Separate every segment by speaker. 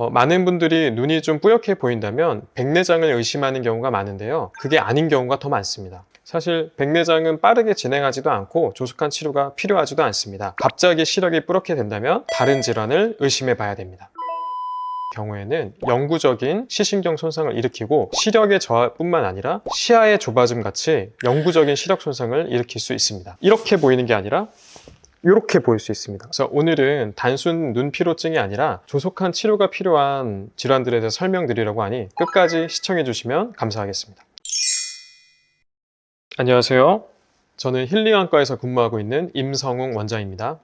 Speaker 1: 많은 분들이 눈이 좀 뿌옇게 보인다면 백내장을 의심하는 경우가 많은데요. 그게 아닌 경우가 더 많습니다. 사실 백내장은 빠르게 진행하지도 않고 조속한 치료가 필요하지도 않습니다. 갑자기 시력이 뿌옇게 된다면 다른 질환을 의심해 봐야 됩니다. 경우에는 영구적인 시신경 손상을 일으키고 시력의 저하뿐만 아니라 시야의 좁아짐 같이 영구적인 시력 손상을 일으킬 수 있습니다. 이렇게 보이는 게 아니라 이렇게 보일 수 있습니다. 그래서 오늘은 단순 눈 피로증이 아니라 조속한 치료가 필요한 질환들에 대해서 설명드리려고 하니 끝까지 시청해 주시면 감사하겠습니다. 안녕하세요. 저는 힐링안과에서 근무하고 있는 임성웅 원장입니다.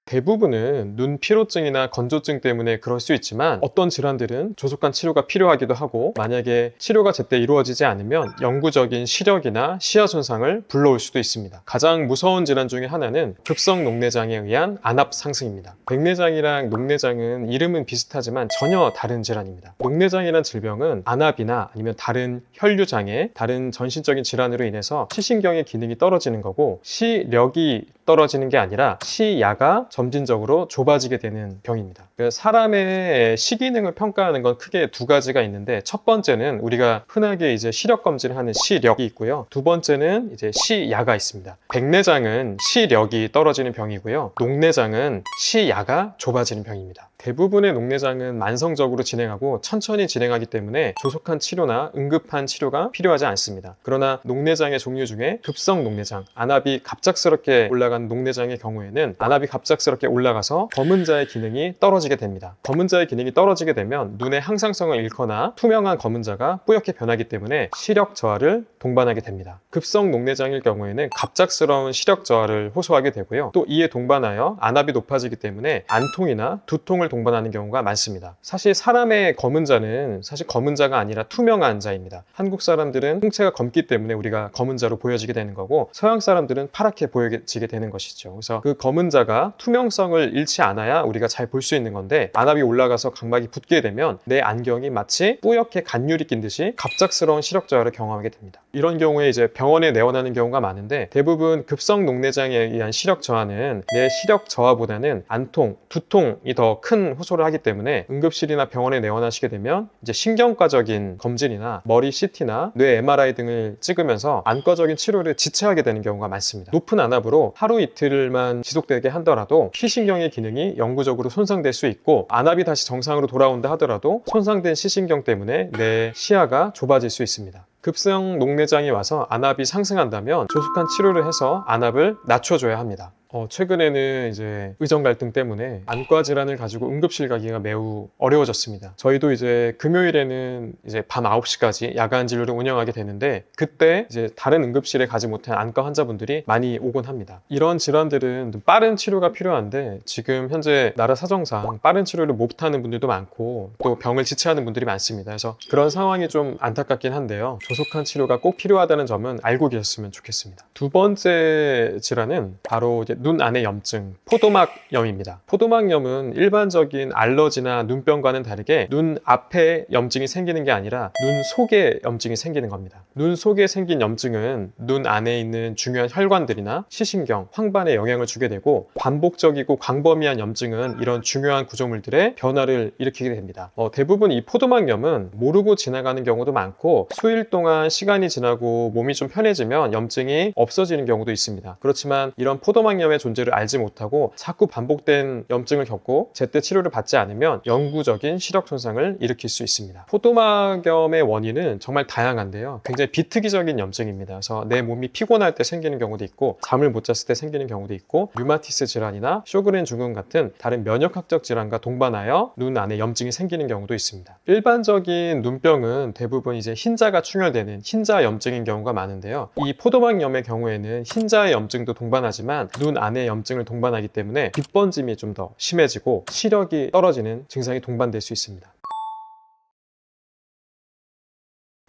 Speaker 1: 대부분은 눈 피로증이나 건조증 때문에 그럴 수 있지만 어떤 질환들은 조속한 치료가 필요하기도 하고 만약에 치료가 제때 이루어지지 않으면 영구적인 시력이나 시야 손상을 불러올 수도 있습니다. 가장 무서운 질환 중에 하나는 급성 녹내장에 의한 안압 상승입니다. 백내장이랑 녹내장은 이름은 비슷하지만 전혀 다른 질환입니다. 녹내장이란 질병은 안압이나 아니면 다른 혈류장애, 다른 전신적인 질환으로 인해서 시신경의 기능이 떨어지는 거고 시력이 떨어지는 게 아니라 시야가 점진적으로 좁아지게 되는 병입니다. 사람의 시기능을 평가하는 건 크게 두 가지가 있는데 첫 번째는 우리가 흔하게 이제 시력 검진을 하는 시력이 있고요. 두 번째는 이제 시야가 있습니다. 백내장은 시력이 떨어지는 병이고요. 녹내장은 시야가 좁아지는 병입니다. 대부분의 녹내장은 만성적으로 진행하고 천천히 진행하기 때문에 조속한 치료나 응급한 치료가 필요하지 않습니다. 그러나 녹내장의 종류 중에 급성 녹내장, 안압이 갑작스럽게 올라간 녹내장의 경우에는 안압이 갑작스럽게 올라가서 검은자의 기능이 떨어지게 됩니다. 검은자의 기능이 떨어지게 되면 눈의 항상성을 잃거나 투명한 검은자가 뿌옇게 변하기 때문에 시력 저하를 동반하게 됩니다. 급성 녹내장일 경우에는 갑작스러운 시력 저하를 호소하게 되고요. 또 이에 동반하여 안압이 높아지기 때문에 안통이나 두통을 동반하는 경우가 많습니다. 사실 사람의 검은자는 사실 검은자가 아니라 투명한 자입니다. 한국 사람들은 홍채가 검기 때문에 우리가 검은자로 보여지게 되는 거고 서양 사람들은 파랗게 보여지게 되는 것이죠. 그래서 그 검은자가 투명성을 잃지 않아야 우리가 잘 볼 수 있는 건데 안압이 올라가서 각막이 붓게 되면 내 안경이 마치 뿌옇게 간유리 낀 듯이 갑작스러운 시력 저하를 경험하게 됩니다. 이런 경우에 이제 병원에 내원하는 경우가 많은데 대부분 급성 녹내장에 의한 시력 저하는 내 시력 저하보다는 안통, 두통이 더 큰 호소를 하기 때문에 응급실이나 병원에 내원하시게 되면 이제 신경과적인 검진이나 머리 CT나 뇌 MRI 등을 찍으면서 안과적인 치료를 지체하게 되는 경우가 많습니다. 높은 안압으로 하루 이틀만 지속되게 하더라도 시신경의 기능이 영구적으로 손상될 수 있고 안압이 다시 정상으로 돌아온다 하더라도 손상된 시신경 때문에 내 시야가 좁아질 수 있습니다. 급성 녹내장이 와서 안압이 상승한다면 조속한 치료를 해서 안압을 낮춰줘야 합니다. 최근에는 이제 의정 갈등 때문에 안과 질환을 가지고 응급실 가기가 매우 어려워졌습니다. 저희도 이제 금요일에는 이제 밤 9시까지 야간 진료를 운영하게 되는데 그때 이제 다른 응급실에 가지 못한 안과 환자분들이 많이 오곤 합니다. 이런 질환들은 빠른 치료가 필요한데 지금 현재 나라 사정상 빠른 치료를 못하는 분들도 많고 또 병을 지체하는 분들이 많습니다. 그래서 그런 상황이 좀 안타깝긴 한데요. 조속한 치료가 꼭 필요하다는 점은 알고 계셨으면 좋겠습니다. 두 번째 질환은 바로 이제 눈 안의 염증, 포도막염입니다. 포도막염은 일반적인 알러지나 눈병과는 다르게 눈 앞에 염증이 생기는 게 아니라 눈 속에 염증이 생기는 겁니다. 눈 속에 생긴 염증은 눈 안에 있는 중요한 혈관들이나 시신경, 황반에 영향을 주게 되고 반복적이고 광범위한 염증은 이런 중요한 구조물들의 변화를 일으키게 됩니다. 대부분 이 포도막염은 모르고 지나가는 경우도 많고 수일 동안 시간이 지나고 몸이 좀 편해지면 염증이 없어지는 경우도 있습니다. 그렇지만 이런 포도막염의 존재를 알지 못하고 자꾸 반복된 염증을 겪고 제때 치료를 받지 않으면 영구적인 시력 손상을 일으킬 수 있습니다. 포도막염의 원인은 정말 다양한데요. 굉장히 비특이적인 염증입니다. 그래서 내 몸이 피곤할 때 생기는 경우도 있고 잠을 못 잤을 때 생기는 경우도 있고 류마티스 질환이나 쇼그렌 증후군 같은 다른 면역학적 질환과 동반하여 눈 안에 염증이 생기는 경우도 있습니다. 일반적인 눈병은 대부분 이제 흰자가 충혈되는 흰자 염증인 경우가 많은데요. 이 포도막염의 경우에는 흰자의 염증도 동반하지만 눈 안에 염증을 동반하기 때문에 빛번짐이 좀 더 심해지고 시력이 떨어지는 증상이 동반될 수 있습니다.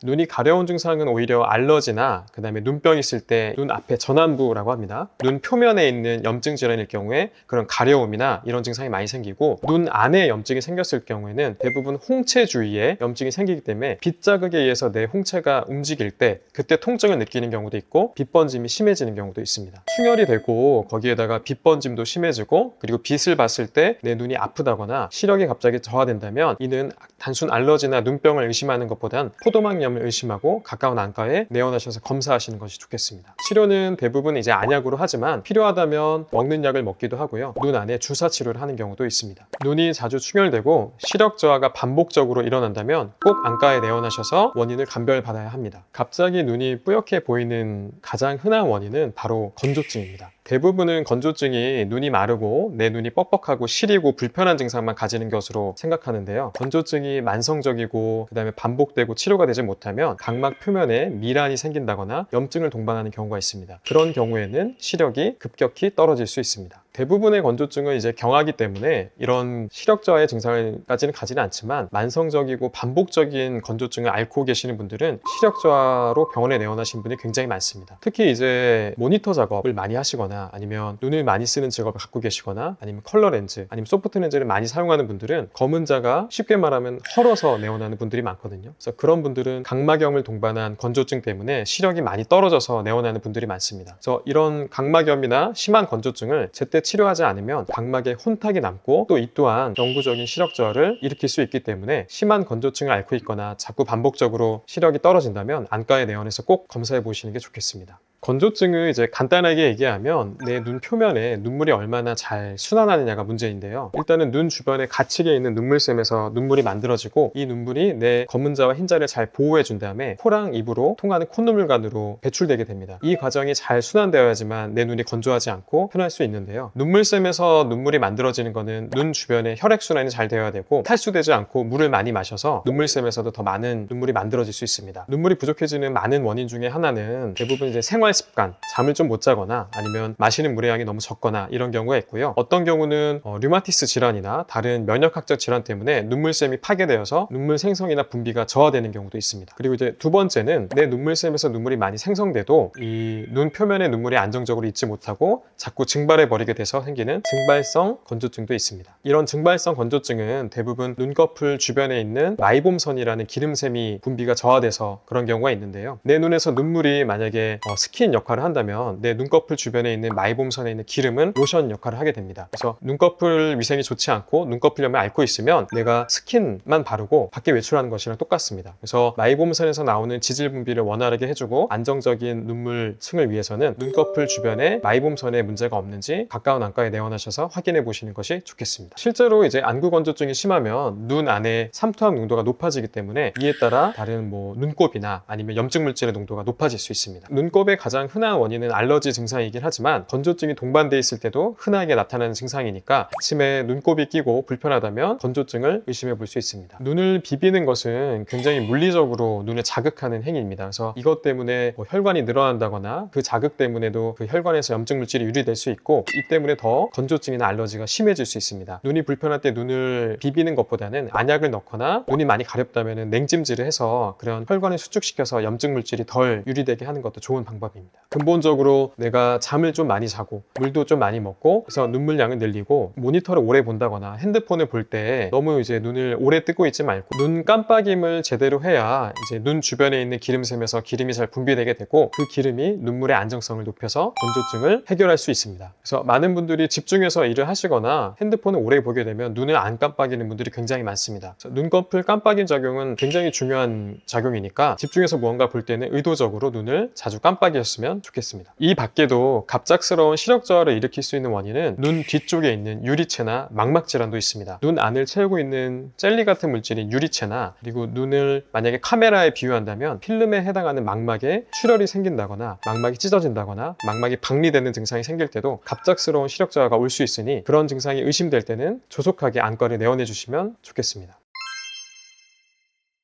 Speaker 1: 눈이 가려운 증상은 오히려 알러지나 그 다음에 눈병이 있을 때 눈 앞에 전완부라고 합니다. 눈 표면에 있는 염증 질환일 경우에 그런 가려움이나 이런 증상이 많이 생기고, 눈 안에 염증이 생겼을 경우에는 대부분 홍채 주위에 염증이 생기기 때문에 빛 자극에 의해서 내 홍채가 움직일 때 그때 통증을 느끼는 경우도 있고 빛 번짐이 심해지는 경우도 있습니다. 충혈이 되고 거기에다가 빛 번짐도 심해지고, 그리고 빛을 봤을 때 내 눈이 아프다거나 시력이 갑자기 저하된다면 이는 단순 알러지나 눈병을 의심하는 것보단 포도막염을 의심하고 가까운 안과에 내원하셔서 검사하시는 것이 좋겠습니다. 치료는 대부분 이제 안약으로 하지만 필요하다면 먹는 약을 먹기도 하고요. 눈 안에 주사 치료를 하는 경우도 있습니다. 눈이 자주 충혈되고 시력 저하가 반복적으로 일어난다면 꼭 안과에 내원하셔서 원인을 감별받아야 합니다. 갑자기 눈이 뿌옇게 보이는 가장 흔한 원인은 바로 건조증입니다. 대부분은 건조증이 눈이 마르고 내 눈이 뻑뻑하고 시리고 불편한 증상만 가지는 것으로 생각하는데요. 건조증이 만성적이고 그 다음에 반복되고 치료가 되지 못하면 각막 표면에 미란이 생긴다거나 염증을 동반하는 경우가 있습니다. 그런 경우에는 시력이 급격히 떨어질 수 있습니다. 대부분의 건조증은 이제 경하기 때문에 이런 시력 저하의 증상까지는 가지는 않지만, 만성적이고 반복적인 건조증을 앓고 계시는 분들은 시력 저하로 병원에 내원하신 분이 굉장히 많습니다. 특히 이제 모니터 작업을 많이 하시거나 아니면 눈을 많이 쓰는 직업을 갖고 계시거나 아니면 컬러 렌즈 아니면 소프트 렌즈를 많이 사용하는 분들은 검은 자가 쉽게 말하면 헐어서 내원하는 분들이 많거든요. 그래서 그런 분들은 각막염을 동반한 건조증 때문에 시력이 많이 떨어져서 내원하는 분들이 많습니다. 그래서 이런 각막염이나 심한 건조증을 제때 치료하지 않으면 각막에 혼탁이 남고 또 이 또한 영구적인 시력 저하를 일으킬 수 있기 때문에, 심한 건조증을 앓고 있거나 자꾸 반복적으로 시력이 떨어진다면 안과에 내원해서 꼭 검사해 보시는 게 좋겠습니다. 건조증을 이제 간단하게 얘기하면 내 눈 표면에 눈물이 얼마나 잘 순환하느냐가 문제인데요. 일단은 눈 주변에 갇히게 있는 눈물샘에서 눈물이 만들어지고, 이 눈물이 내 검은자와 흰자를 잘 보호해 준 다음에 코랑 입으로 통하는 콧눈물관으로 배출되게 됩니다. 이 과정이 잘 순환되어야지만 내 눈이 건조하지 않고 편할 수 있는데요. 눈물샘에서 눈물이 만들어지는 거는 눈 주변에 혈액순환이 잘 되어야 되고, 탈수되지 않고 물을 많이 마셔서 눈물샘에서도 더 많은 눈물이 만들어질 수 있습니다. 눈물이 부족해지는 많은 원인 중에 하나는 대부분 이제 생활 습관, 잠을 좀 못 자거나 아니면 마시는 물의 양이 너무 적거나 이런 경우가 있고요. 어떤 경우는 류마티스 질환이나 다른 면역학적 질환 때문에 눈물샘이 파괴되어서 눈물 생성이나 분비가 저하되는 경우도 있습니다. 그리고 이제 두 번째는 내 눈물샘에서 눈물이 많이 생성돼도 이 눈 표면에 눈물이 안정적으로 있지 못하고 자꾸 증발해 버리게 돼서 생기는 증발성 건조증도 있습니다. 이런 증발성 건조증은 대부분 눈꺼풀 주변에 있는 마이봄선이라는 기름샘이 분비가 저하돼서 그런 경우가 있는데요. 내 눈에서 눈물이 만약에 스킨 역할을 한다면 내 눈꺼풀 주변에 있는 마이봄선에 있는 기름은 로션 역할을 하게 됩니다. 그래서 눈꺼풀 위생이 좋지 않고 눈꺼풀염을 앓고 있으면 내가 스킨만 바르고 밖에 외출하는 것이랑 똑같습니다. 그래서 마이봄선에서 나오는 지질 분비를 원활하게 해주고 안정적인 눈물층을 위해서는 눈꺼풀 주변에 마이봄선에 문제가 없는지 가까운 안과에 내원하셔서 확인해 보시는 것이 좋겠습니다. 실제로 이제 안구 건조증이 심하면 눈 안에 삼투압 농도가 높아지기 때문에 이에 따라 다른 눈곱이나 아니면 염증 물질의 농도가 높아질 수 있습니다. 눈곱의 가장 흔한 원인은 알러지 증상이긴 하지만 건조증이 동반되어 있을 때도 흔하게 나타나는 증상이니까 아침에 눈곱이 끼고 불편하다면 건조증을 의심해 볼 수 있습니다. 눈을 비비는 것은 굉장히 물리적으로 눈을 자극하는 행위입니다. 그래서 이것 때문에 혈관이 늘어난다거나 그 자극 때문에도 그 혈관에서 염증 물질이 유리될 수 있고, 이 때문에 더 건조증이나 알러지가 심해질 수 있습니다. 눈이 불편할 때 눈을 비비는 것보다는 안약을 넣거나 눈이 많이 가렵다면 냉찜질을 해서 그런 혈관을 수축시켜서 염증 물질이 덜 유리되게 하는 것도 좋은 방법입니다. 근본적으로 내가 잠을 좀 많이 자고 물도 좀 많이 먹고 그래서 눈물량을 늘리고 모니터를 오래 본다거나 핸드폰을 볼 때 너무 이제 눈을 오래 뜨고 있지 말고 눈 깜빡임을 제대로 해야 이제 눈 주변에 있는 기름샘에서 기름이 잘 분비되게 되고, 그 기름이 눈물의 안정성을 높여서 건조증을 해결할 수 있습니다. 그래서 많은 분들이 집중해서 일을 하시거나 핸드폰을 오래 보게 되면 눈을 안 깜빡이는 분들이 굉장히 많습니다. 눈꺼풀 깜빡임 작용은 굉장히 중요한 작용이니까 집중해서 무언가 볼 때는 의도적으로 눈을 자주 깜빡이셨으면 좋겠습니다. 이 밖에도 갑작스러운 시력 저하를 일으킬 수 있는 원인은 눈 뒤쪽에 있는 유리체나 망막 질환도 있습니다. 눈 안을 채우고 있는 젤리 같은 물질인 유리체나, 그리고 눈을 만약에 카메라에 비유한다면 필름에 해당하는 망막에 출혈이 생긴다거나 망막이 찢어진다거나 망막이 박리되는 증상이 생길 때도 갑작스러운 시력 저하가 올 수 있으니, 그런 증상이 의심될 때는 조속하게 안과를 내원해 주시면 좋겠습니다.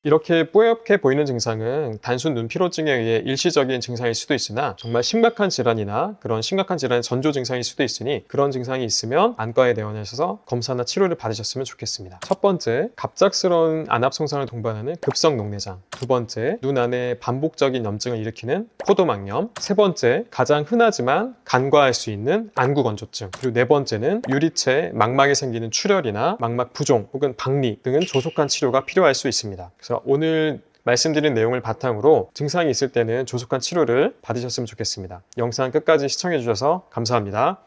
Speaker 1: 이렇게 뿌옇게 보이는 증상은 단순 눈피로증에 의해 일시적인 증상일 수도 있으나 정말 심각한 질환이나 그런 심각한 질환의 전조 증상일 수도 있으니 그런 증상이 있으면 안과에 내원하셔서 검사나 치료를 받으셨으면 좋겠습니다. 첫 번째, 갑작스러운 안압 손상을 동반하는 급성 녹내장. 두 번째, 눈 안에 반복적인 염증을 일으키는 포도막염. 세 번째, 가장 흔하지만 간과할 수 있는 안구 건조증. 그리고 네 번째는 유리체 망막에 생기는 출혈이나 망막 부종 혹은 박리 등은 조속한 치료가 필요할 수 있습니다. 그래서 오늘 말씀드린 내용을 바탕으로 증상이 있을 때는 조속한 치료를 받으셨으면 좋겠습니다. 영상 끝까지 시청해 주셔서 감사합니다.